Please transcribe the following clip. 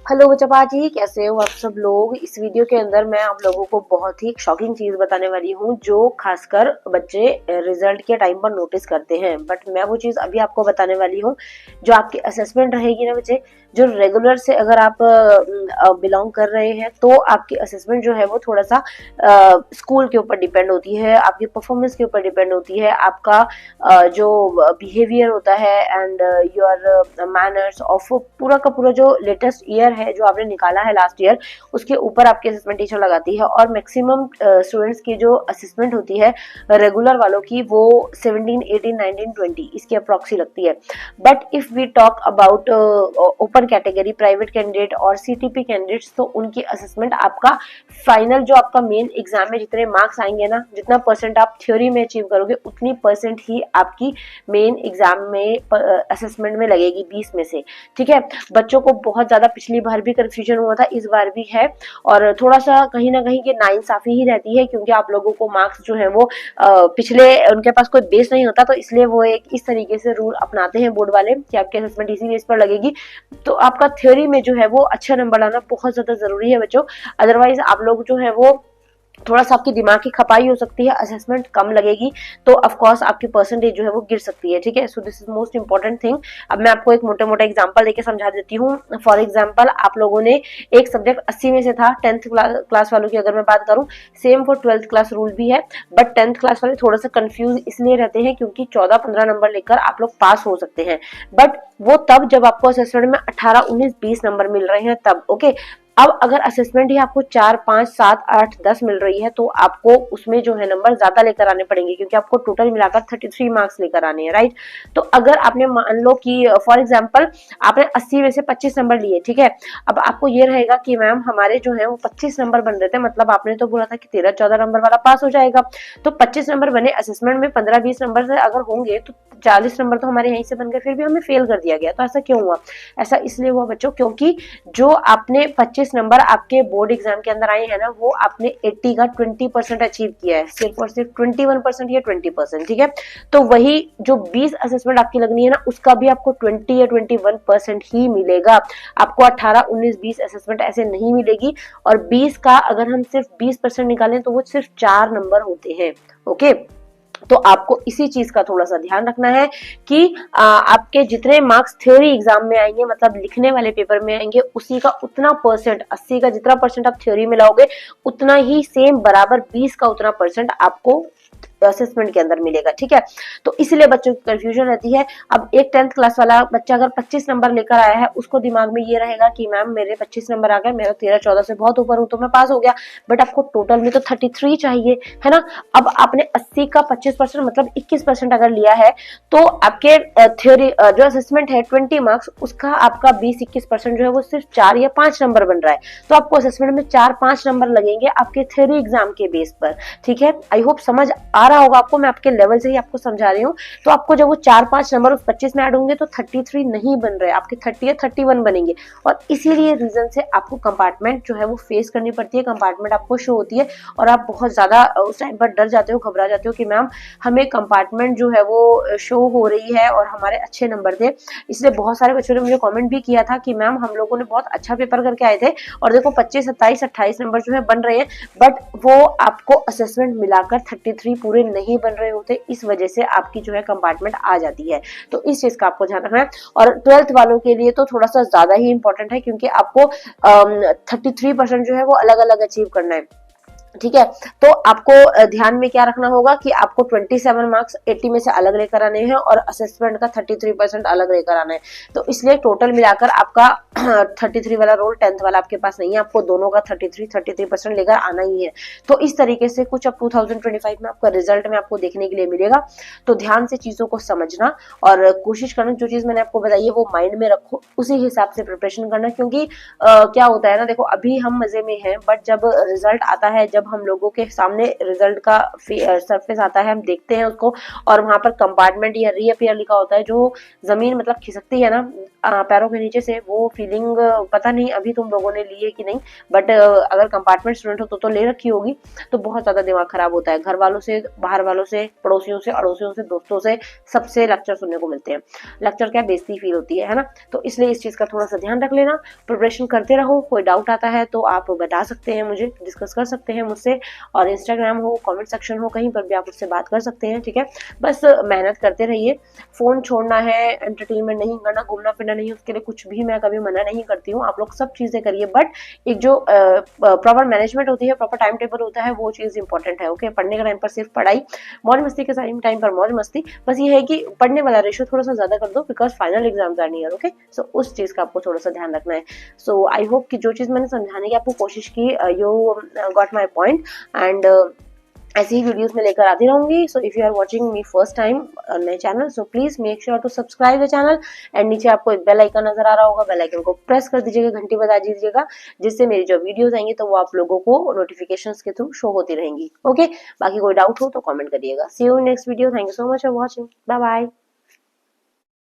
Hello बच्चा जी, कैसे हो आप सब लोग। इस वीडियो के अंदर मैं आप लोगों को बहुत ही शॉकिंग चीज बताने वाली हूँ जो खासकर बच्चे रिजल्ट के टाइम पर नोटिस करते हैं। बट मैं वो चीज अभी आपको बताने वाली हूँ जो आपकी असेसमेंट रहेगी ना बच्चे, जो रेगुलर से अगर आप बिलोंग कर रहे हैं तो आपकी असेसमेंट जो है वो थोड़ा सा स्कूल के ऊपर डिपेंड होती है, आपकी परफॉर्मेंस के ऊपर डिपेंड होती है, आपका जो बिहेवियर होता है एंड योर मैनर्स ऑफ पूरा का पूरा जो लेटेस्ट ईयर है जो आपने निकाला है लास्ट ईयर, उसके ऊपर आपकी असेसमेंट टीचर लगाती है। और मैक्सिमम स्टूडेंट्स की जो असेसमेंट होती है रेगुलर वालों की वो 17, 18, 19, 20 इसकी अप्रॉक्सी लगती है। But if we talk about open category, private candidate और सीटीपी कैंडिडेट्स, तो उनकी असेसमेंट आपका फाइनल जो आपका मेन एग्जाम में जितने मार्क्स आएंगे ना, जितना परसेंट आप थ्योरी में अचीव करोगे उतनी परसेंट ही आपकी मेन एग्जाम में असेसमेंट में लगेगी 20 में से। ठीक है, बच्चों को बहुत ज्यादा पिछली बार भी कंफ्यूजन हुआ था, इस बार भी है, और थोड़ा सा कहीं ना कहीं की नाइंसाफी ही रहती है क्योंकि आप लोगों को मार्क्स जो है वो पिछले उनके पास कोई बेस नहीं होता, तो इसलिए वो एक इस तरीके से रूल अपनाते हैं बोर्ड वाले कि आपकी असेसमेंट इसी बेस पर लगेगी। तो आपका थ्योरी में जो है वो अच्छा नंबर लाना बहुत ज्यादा जरूरी है बच्चों, अदरवाइज आप लोग जो है वो थोड़ा सा आपकी दिमाग की खपाई हो सकती है, असेसमेंट कम लगेगी तो ऑफ कोर्स आपकी परसेंटेज जो है वो गिर सकती है। ठीक है, so this is most important thing. अब मैं आपको एक मोटे मोटे एग्जांपल देके समझा देती हूँ। फॉर एग्जांपल, आप लोगों ने एक सब्जेक्ट 80 में से था, 10th क्लास वालों की अगर मैं बात करूँ, same for 12th class rule भी है, बट 10th क्लास वाले थोड़ा सा कंफ्यूज इसलिए रहते हैं क्योंकि 14-15 नंबर लेकर आप लोग पास हो सकते हैं, बट वो तब जब आपको असेसमेंट में 18, 19, 20 नंबर मिल रहे हैं तब। ओके, अब अगर असेसमेंट ही आपको 4, 5, 7, 8, 10 मिल रही है तो आपको उसमें जो है नंबर ज्यादा लेकर आने पड़ेंगे क्योंकि आपको टोटल मिलाकर 33 मार्क्स लेकर आने हैं, राइट। तो अगर आपने मान लो कि फॉर एग्जांपल आपने 80 में से 25 नंबर लिए, ठीक है, अब आपको ये रहेगा कि मैम हमारे जो है वो 25 नंबर बन रहे थे, मतलब आपने तो बोला था कि 13-14 नंबर वाला पास हो जाएगा, तो 25 नंबर बने, असेसमेंट में 15-20 नंबर से अगर होंगे तो 40 नंबर तो हमारे यहीं से बन गए, फिर भी हमें फेल कर दिया गया। तो ऐसा क्यों हुआ? ऐसा इसलिए हुआ बच्चों क्योंकि जो आपने 25 नंबर आपके बोर्ड एग्जाम के अंदर आए हैं ना, वो आपने 80 का 20% अचीव किया है, सिर्फ और सिर्फ 21% या 20%। ठीक है, तो वही जो 20 असेसमेंट आपकी लगनी है ना, उसका भी आपको 20 या 21% ही मिलेगा, आपको 18, 19, 20 असेसमेंट ऐसे नहीं मिलेगी। और 20 का अगर हम सिर्फ 20% निकालें तो वो सिर्फ 4 नंबर होते हैं। ओके, तो आपको इसी चीज का थोड़ा सा ध्यान रखना है कि आपके जितने मार्क्स थ्योरी एग्जाम में आएंगे, मतलब लिखने वाले पेपर में आएंगे, उसी का उतना परसेंट, 80 का जितना परसेंट आप थ्योरी में लाओगे उतना ही सेम बराबर 20 का उतना परसेंट आपको असेसमेंट के अंदर मिलेगा। ठीक है, तो इसलिए बच्चों की कंफ्यूजन रहती है। अब एक 10th क्लास वाला बच्चा अगर 25 नंबर लेकर आया है, उसको दिमाग में ये रहेगा कि मैम मेरे 25 नंबर आ गए, मेरा 13-14 से बहुत ऊपर हूं तो मैं पास हो गया, बट आपको टोटल में तो 33 चाहिए, है ना। अब आपने 80 का 25% मतलब 21% अगर लिया है तो आपके थ्योरी जो असेसमेंट है 20 मार्क्स, उसका आपका 20-21% जो है वो सिर्फ 4 या 5 नंबर बन रहा है, तो आपको असेसमेंट में 4-5 नंबर लगेंगे आपके थ्योरी एग्जाम के बेस पर। ठीक है, आई होप समझ आ रहा होगा आपको, मैं आपके लेवल से ही आपको समझा रही हूँ। तो आपको जब वो 4-5 नंबर उस 25 में ऐड होंगे तो 33 नहीं बन रहे, आपके 30 या 31 बनेंगे, और इसीलिए रीजन से आपको कंपार्टमेंट जो है वो फेस करनी पड़ती है, कंपार्टमेंट आपको शो होती है और आप बहुत ज्यादा उस टाइम पर डर जाते हो, घबरा जाते हो कि मैम हमें कंपार्टमेंट जो है वो शो हो रही है और हमारे अच्छे नंबर थे। इसलिए बहुत सारे बच्चों ने मुझे कमेंट भी किया था कि मैम हम लोगों ने बहुत अच्छा पेपर करके आए थे और देखो 25, 27, 28 नंबर जो है बन रहे हैं, बट वो आपको असेसमेंट मिलाकर 33 पूरे नहीं बन रहे होते, इस वजह से आपकी जो है कंपार्टमेंट आ जाती है। तो इस चीज का आपको ध्यान रखना है। और 12th वालों के लिए तो थोड़ा सा ज्यादा ही इंपॉर्टेंट है क्योंकि आपको 33% जो है वो अलग अलग अचीव करना है। ठीक है, तो आपको ध्यान में क्या रखना होगा कि आपको 27 मार्क्स 80 में से अलग लेकर आने हैं और असेसमेंट का 33% अलग लेकर आना है। तो इसलिए टोटल मिलाकर आपका 33 वाला रोल 10th वाला आपके पास नहीं है, आपको दोनों का 33% लेकर आना ही है। तो इस तरीके से कुछ अब 2025 में आपका रिजल्ट में आपको देखने के लिए मिलेगा। तो ध्यान से चीजों को समझना और कोशिश करना, जो चीज मैंने आपको बताई है वो माइंड में रखो, उसी हिसाब से प्रिपरेशन करना। क्योंकि क्या होता है ना, देखो अभी हम मजे में हैं, बट जब रिजल्ट आता है, जब हम लोगों के सामने रिजल्ट का सरफेस आता है, हम देखते हैं उसको और वहां पर कंपार्टमेंट या रीअपियर लिखा होता है, जो जमीन मतलब खिसकती है ना, पैरों के नीचे से वो फीलिंग पता नहीं अभी तुम लोगों ने ली है कि नहीं, बट अगर कंपार्टमेंट स्टूडेंट हो तो ले रखी होगी। तो बहुत ज्यादा दिमाग खराब होता है, घर वालों से, बाहर वालों से, पड़ोसियों से, अड़ोसियों से, दोस्तों से, सबसे लेक्चर सुनने को मिलते हैं। लेक्चर क्या, बेइज्जती फील होती है ना। तो इसलिए इस चीज का थोड़ा सा ध्यान रख लेना, प्रिपरेशन करते रहो। कोई डाउट आता है तो आप बता सकते हैं, मुझे डिस्कस कर सकते हैं मुझसे, और इंस्टाग्राम हो, कमेंट सेक्शन हो, कहीं पर भी आप मुझसे बात कर सकते हैं, ठीक है। बस मेहनत करते रहिए, फोन छोड़ना है, एंटरटेनमेंट नहीं करना, घूमना फिरना नहीं, उसके लिए कुछ भी मैं कभी मना नहीं करती हूँ, आप लोग सब चीजें करिए, बट एक जो प्रॉपर मैनेजमेंट होती है, प्रॉपर टाइम टेबल होता है, वो चीज इंपॉर्टेंट है। ओके, पढ़ने का टाइम पर सिर्फ पढ़ाई, मौज मस्ती के टाइम पर मौज मस्ती, बस ये है कि पढ़ने वाला रेशियो थोड़ा सा ज्यादा कर दो, because final exams are near. Okay, so उस चीज का आपको थोड़ा सा ध्यान रखना है। सो आई होप कि जो चीज मैंने समझाने की आपको कोशिश की, you got my point, and ऐसी ही वीडियोस में लेकर आती रहूंगी। So if you are watching me first time on my channel, so please make sure to subscribe the channel, and नीचे आपको एक बेल आइकन नजर आ रहा होगा, बेल आइकन को प्रेस कर दीजिएगा, घंटी बजा दीजिएगा, जिससे मेरी जो वीडियोस आएंगी तो वो आप लोगों को नोटिफिकेशंस के थ्रू शो होती रहेंगी। ओके, बाकी कोई डाउट हो तो कमेंट करिएगा। See you in next video, thank you so much for watching, bye bye.